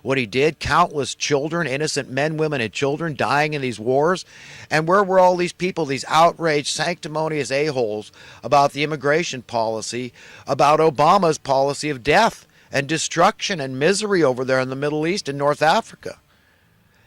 what he did, countless children, innocent men, women, and children dying in these wars. And where were all these people, these outraged, sanctimonious a-holes about the immigration policy, about Obama's policy of death and destruction and misery over there in the Middle East and North Africa?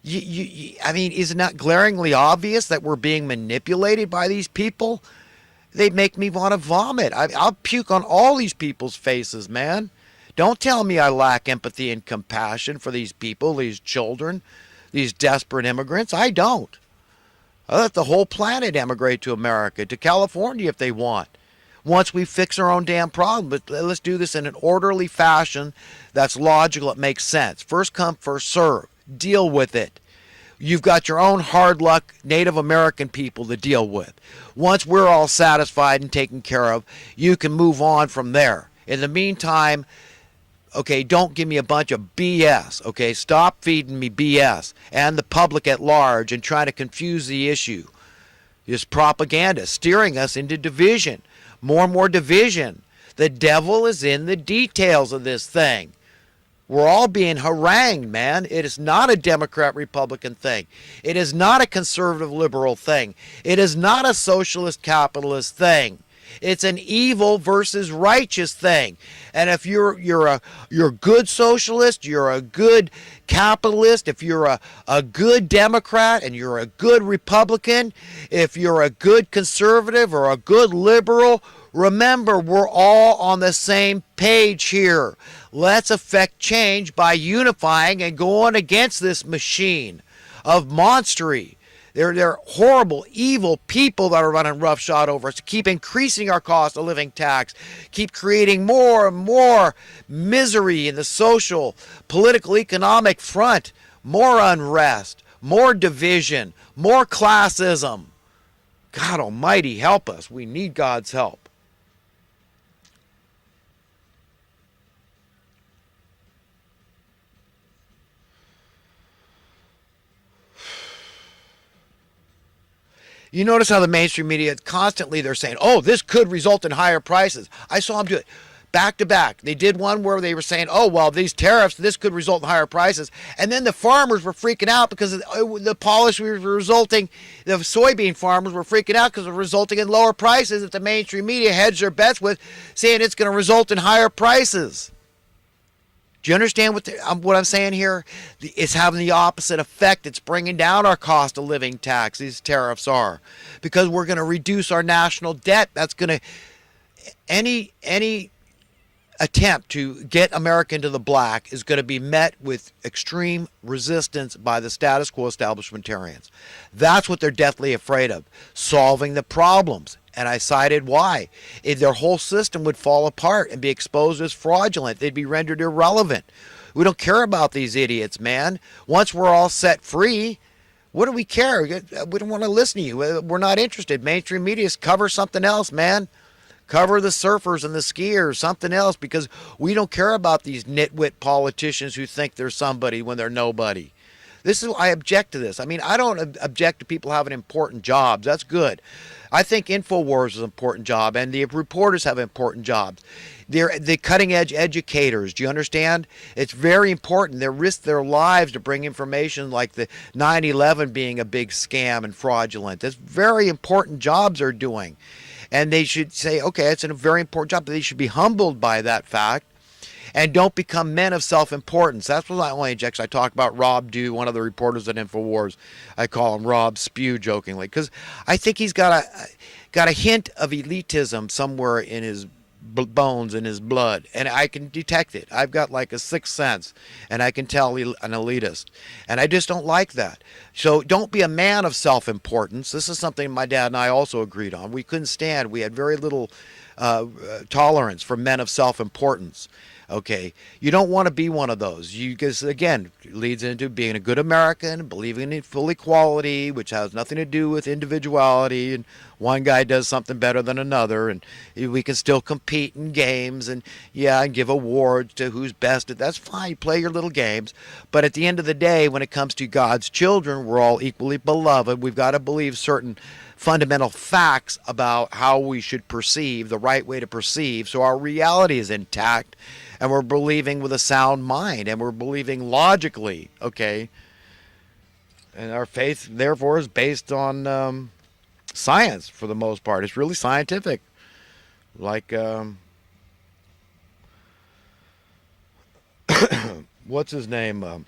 I mean, is it not glaringly obvious that we're being manipulated by these people? They make me want to vomit. I'll puke on all these people's faces, man. Don't tell me I lack empathy and compassion for these people, these children, these desperate immigrants. I don't. I let the whole planet emigrate to America, to California if they want. Once we fix our own damn problem, but let's do this in an orderly fashion that's logical, it makes sense. First come, first serve. Deal with it. You've got your own hard luck Native American people to deal with. Once we're all satisfied and taken care of, you can move on from there. In the meantime, okay, don't give me a bunch of BS. Okay, stop feeding me BS and the public at large and trying to confuse the issue. It's propaganda steering us into division. More and more division. The devil is in the details of this thing. We're all being harangued, man. It is not a Democrat-Republican thing. It is not a conservative-liberal thing. It is not a socialist-capitalist thing. It's an evil versus righteous thing. And if you're a good socialist, you're a good capitalist, if you're a good Democrat and you're a good Republican, if you're a good conservative or a good liberal, remember, we're all on the same page here. Let's affect change by unifying and going against this machine of monstery. They're horrible, evil people that are running roughshod over us, keep increasing our cost of living tax, keep creating more and more misery in the social, political, economic front, more unrest, more division, more classism. God Almighty, help us. We need God's help. You notice how the mainstream media constantly they're saying, oh, this could result in higher prices. I saw them do it back to back. They did one where they were saying, oh, well, these tariffs, this could result in higher prices. And then the farmers were freaking out because the policy was resulting, the soybean farmers were freaking out because it was resulting in lower prices that the mainstream media hedged their bets with, saying it's going to result in higher prices. Do you understand what I'm saying here? It's having the opposite effect. It's bringing down our cost of living tax, these tariffs are. Because we're going to reduce our national debt. That's going to... Any attempt to get America into the black is going to be met with extreme resistance by the status quo establishmentarians. That's what they're deathly afraid of. Solving the problems. And I cited why. If their whole system would fall apart and be exposed as fraudulent. They'd be rendered irrelevant. We don't care about these idiots, man. Once we're all set free, what do we care? We don't want to listen to you. We're not interested. Mainstream media cover something else, man. Cover the surfers and the skiers, something else, because we don't care about these nitwit politicians who think they're somebody when they're nobody. This is I object to this. I mean, I don't object to people having important jobs. That's good. I think Infowars is an important job, and the reporters have important jobs. They're the cutting-edge educators. Do you understand? It's very important. They risk their lives to bring information like the 9/11 being a big scam and fraudulent. That's very important jobs they're doing. And they should say, okay, it's a very important job, but they should be humbled by that fact. And don't become men of self-importance. That's what I only inject. I talk about Rob Dew, one of the reporters at Infowars. I call him Rob Spew jokingly, because I think he's got a hint of elitism somewhere in his bones, in his blood, and I can detect it. I've got like a sixth sense, and I can tell an elitist, and I just don't like that. So don't be a man of self-importance. This is something my dad and I also agreed on. We couldn't stand. We had very little tolerance for men of self-importance. Okay, you don't want to be one of those. Because again, it leads into being a good American, believing in full equality, which has nothing to do with individuality and one guy does something better than another, and we can still compete in games and give awards to who's best at that's fine. Play your little games. But at the end of the day, when it comes to God's children, we're all equally beloved. We've got to believe certain fundamental facts about how we should perceive, the right way to perceive, so our reality is intact, and we're believing with a sound mind, and we're believing logically, okay? And our faith, therefore, is based on science for the most part. It's really scientific. Like, what's his name?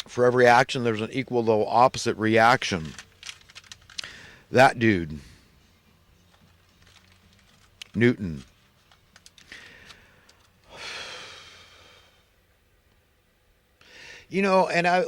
For every action, there's an equal though opposite reaction. That dude, Newton. You know, and I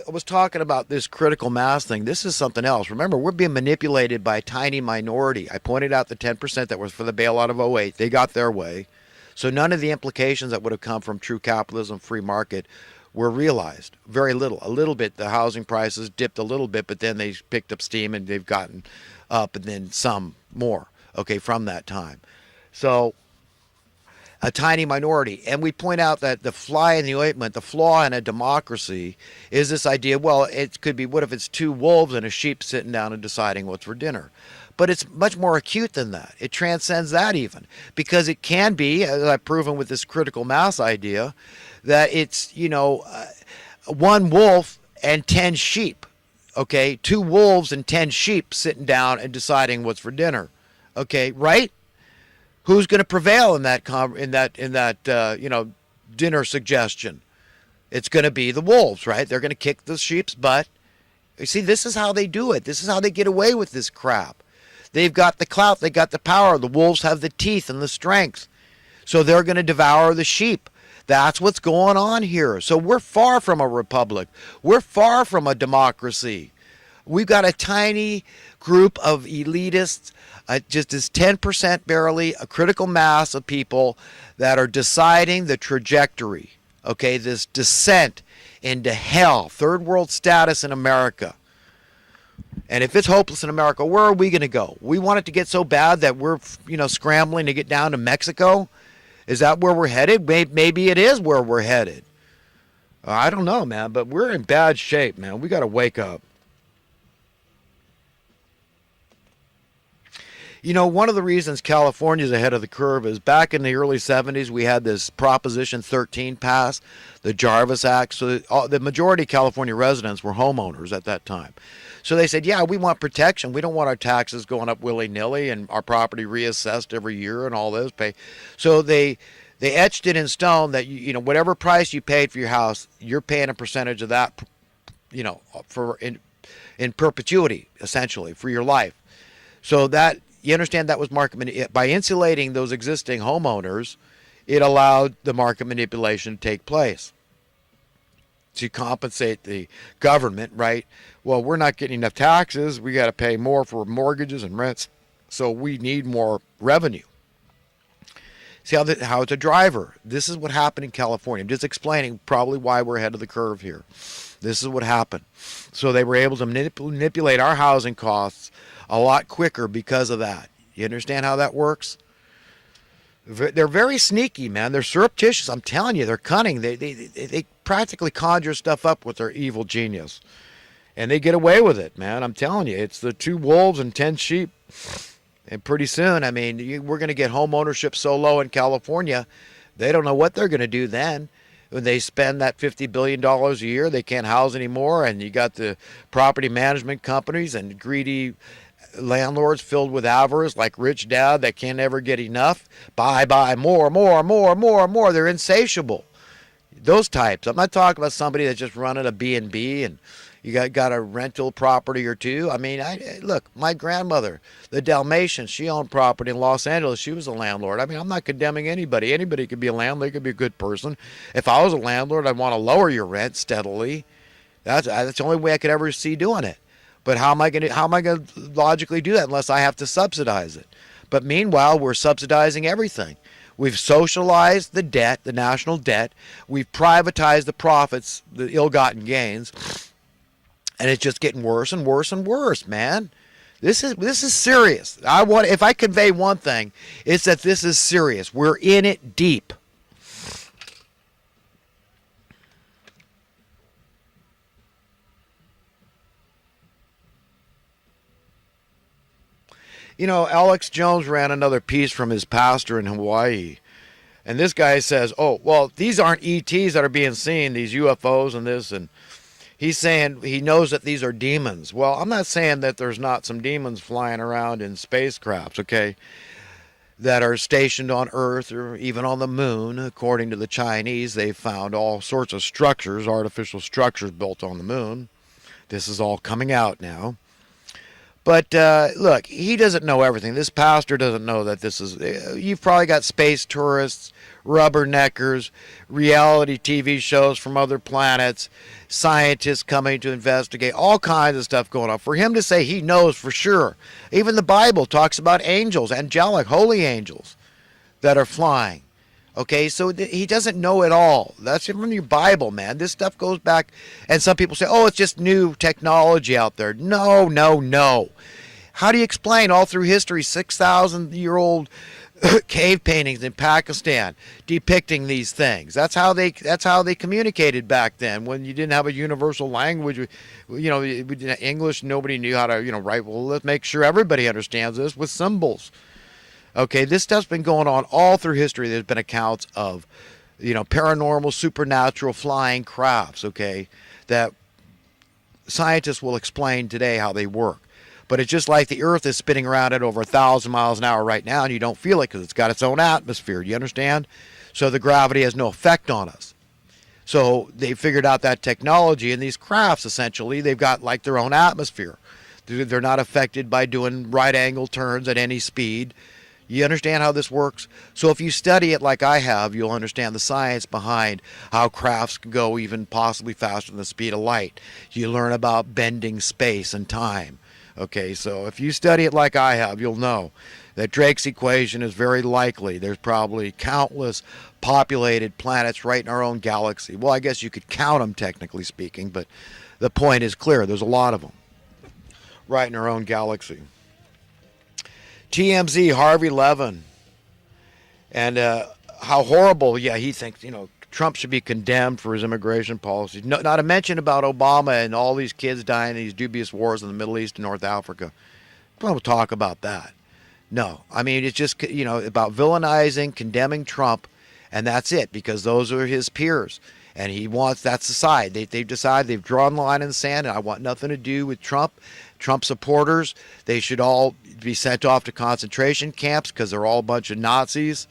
was talking about this critical mass thing. This is something else. Remember, we're being manipulated by a tiny minority. I pointed out the 10% that was for the bailout of '08. They got their way. So none of the implications that would have come from true capitalism, free market, were realized. Very little. A little bit. The housing prices dipped a little bit, but then they picked up steam and they've gotten up, and then some more, okay, from that time. So a tiny minority. And we point out that the fly in the ointment, the flaw in a democracy, is this idea, well, it could be, what if it's two wolves and a sheep sitting down and deciding what's for dinner? But it's much more acute than that. It transcends that even. Because it can be, as I've proven with this critical mass idea, that it's, one wolf and 10 sheep. Okay, 2 wolves and 10 sheep sitting down and deciding what's for dinner. Okay, right? Who's going to prevail in that dinner suggestion? It's going to be the wolves, right? They're going to kick the sheep's butt. You see, this is how they do it. This is how they get away with this crap. They've got the clout, they got the power. The wolves have the teeth and the strength. So they're going to devour the sheep. That's what's going on here. So we're far from a republic. We're far from a democracy. We've got a tiny group of elitists, just as 10% barely, a critical mass of people that are deciding the trajectory, okay, this descent into hell, third world status in America. And if it's hopeless in America, where are we going to go? We want it to get so bad that we're, scrambling to get down to Mexico? Is that where we're headed? Maybe it is where we're headed. I don't know, man, but we're in bad shape, man. We got to wake up. One of the reasons California's ahead of the curve is back in the early 70s, we had this Proposition 13 pass, the Jarvis Act. So the majority of California residents were homeowners at that time. So they said, yeah, we want protection. We don't want our taxes going up willy-nilly and our property reassessed every year and all those pay. So they etched it in stone that, whatever price you paid for your house, you're paying a percentage of that, for in perpetuity, essentially, for your life. So that, you understand, that was market by insulating those existing homeowners, it allowed the market manipulation to take place to compensate the government, right? Well, we're not getting enough taxes. We got to pay more for mortgages and rents, so we need more revenue. See how it's a driver. This is what happened in California. I'm just explaining probably why we're ahead of the curve here. This is what happened. So they were able to manipulate our housing costs a lot quicker because of that. You understand how that works? They're very sneaky, man. They're surreptitious. I'm telling you, they're cunning. They practically conjure stuff up with their evil genius. And they get away with it, man. I'm telling you, it's the 2 wolves and 10 sheep. And pretty soon, we're going to get home ownership so low in California, they don't know what they're going to do then. When they spend that $50 billion a year, they can't house anymore. And you got the property management companies and greedy landlords filled with avarice, like Rich Dad, that can't ever get enough. Buy, more. They're insatiable. Those types. I'm not talking about somebody that's just running a B&B and you got a rental property or two. Look, my grandmother, the Dalmatian, she owned property in Los Angeles. She was a landlord. I'm not condemning anybody. Anybody could be a landlord. They could be a good person. If I was a landlord, I'd want to lower your rent steadily. That's the only way I could ever see doing it. But how am I going to logically do that unless I have to subsidize it? But meanwhile, we're subsidizing everything. We've socialized the debt, the national debt. We've privatized the profits, the ill-gotten gains. And it's just getting worse and worse and worse, man. This is serious. If I convey one thing, it's that this is serious. We're in it deep. You know, Alex Jones ran another piece from his pastor in Hawaii. And this guy says, oh, well, these aren't ETs that are being seen, these UFOs and this. And he's saying he knows that these are demons. Well, I'm not saying that there's not some demons flying around in spacecrafts, okay, that are stationed on Earth or even on the moon. According to the Chinese, they've found all sorts of structures, artificial structures built on the moon. This is all coming out now. But look, he doesn't know everything. This pastor doesn't know that this is... You've probably got space tourists, rubberneckers, reality TV shows from other planets, scientists coming to investigate, all kinds of stuff going on. For him to say he knows for sure, even the Bible talks about angels, angelic, holy angels that are flying. Okay, so he doesn't know it all. That's from your Bible, man. This stuff goes back, and some people say, oh, it's just new technology out there. No, no, no. How do you explain all through history 6,000-year-old cave paintings in Pakistan depicting these things? That's how they communicated back then when you didn't have a universal language. You know, English, nobody knew how to, write. Well, let's make sure everybody understands this with symbols. Okay, this stuff's been going on all through history. There's been accounts of, paranormal, supernatural flying crafts, okay, that scientists will explain today how they work. But it's just like the Earth is spinning around at over 1,000 miles an hour right now, and you don't feel it because it's got its own atmosphere. Do you understand? So the gravity has no effect on us. So they figured out that technology, and these crafts, essentially, they've got like their own atmosphere. They're not affected by doing right angle turns at any speed. You understand how this works? So if you study it like I have, you'll understand the science behind how crafts can go even possibly faster than the speed of light. You learn about bending space and time. Okay, so if you study it like I have, you'll know that Drake's equation is very likely. There's probably countless populated planets right in our own galaxy. Well, I guess you could count them, technically speaking, but the point is clear. There's a lot of them right in our own galaxy. TMZ, Harvey Levin, and how horrible, he thinks, Trump should be condemned for his immigration policies. No, not a mention about Obama and all these kids dying in these dubious wars in the Middle East and North Africa. We'll talk about that. No, I mean, it's just, about villainizing, condemning Trump, and that's it, because those are his peers. And he wants, that's the side. They've decided, they've drawn the line in the sand, and I want nothing to do with Trump. Trump supporters, they should all be sent off to concentration camps because they're all a bunch of Nazis,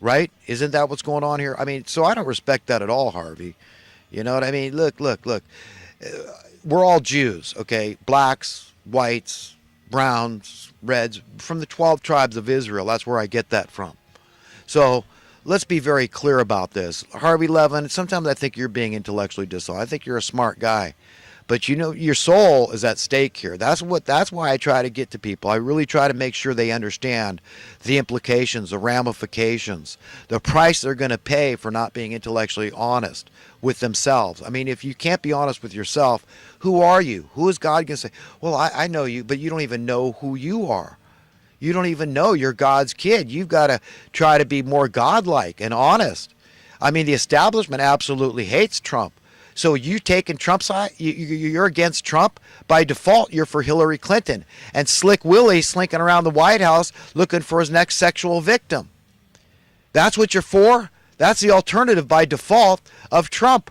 right? Isn't that what's going on here? I mean, so I don't respect that at all, Harvey. You know what I mean? Look. We're all Jews, okay? Blacks, whites, browns, reds, from the 12 tribes of Israel. That's where I get that from. So let's be very clear about this. Harvey Levin, sometimes I think you're being intellectually dishonest. I think you're a smart guy. But your soul is at stake here. That's why I try to get to people. I really try to make sure they understand the implications, the ramifications, the price they're going to pay for not being intellectually honest with themselves. I mean, if you can't be honest with yourself, who are you? Who is God going to say, well, I know you, but you don't even know who you are. You don't even know you're God's kid. You've got to try to be more godlike and honest. I mean, the establishment absolutely hates Trump. So you taking Trump's side? You're against Trump? By default, you're for Hillary Clinton. And Slick Willie slinking around the White House looking for his next sexual victim. That's what you're for? That's the alternative by default of Trump.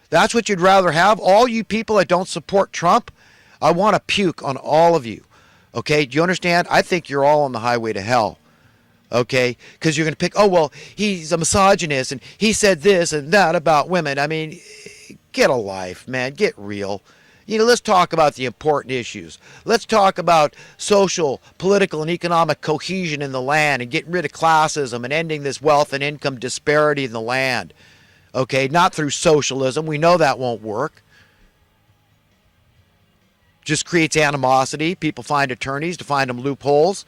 That's what you'd rather have? All you people that don't support Trump, I want to puke on all of you. Okay, do you understand? I think you're all on the highway to hell. Okay, because you're going to pick, oh, well, he's a misogynist and he said this and that about women. I mean, get a life, man. Get real. Let's talk about the important issues. Let's talk about social, political, and economic cohesion in the land and getting rid of classism and ending this wealth and income disparity in the land. Okay, not through socialism. We know that won't work. Just creates animosity. People find attorneys to find them loopholes.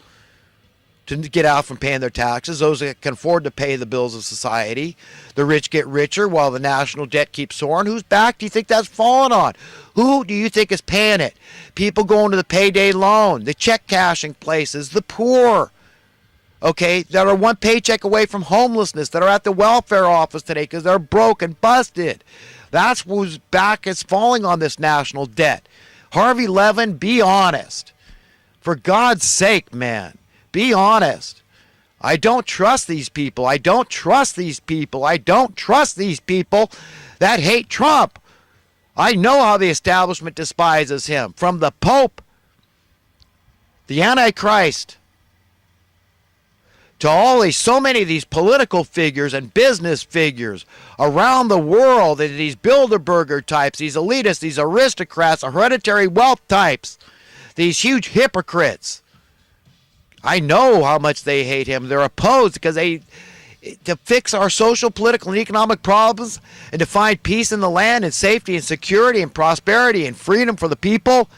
to get out from paying their taxes, those that can afford to pay the bills of society. The rich get richer while the national debt keeps soaring. Whose back do you think that's falling on? Who do you think is paying it? People going to the payday loan, the check cashing places, the poor, okay, that are one paycheck away from homelessness, that are at the welfare office today because they're broke and busted. That's whose back is falling on this national debt. Harvey Levin, be honest. For God's sake, man. Be honest. I don't trust these people. I don't trust these people. I don't trust these people that hate Trump. I know how the establishment despises him. From the Pope, the Antichrist, to so many of these political figures and business figures around the world, and these Bilderberger types, these elitists, these aristocrats, hereditary wealth types, these huge hypocrites. I know how much they hate him. They're opposed because to fix our social, political, and economic problems and to find peace in the land and safety and security and prosperity and freedom for the people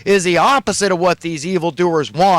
is the opposite of what these evildoers want.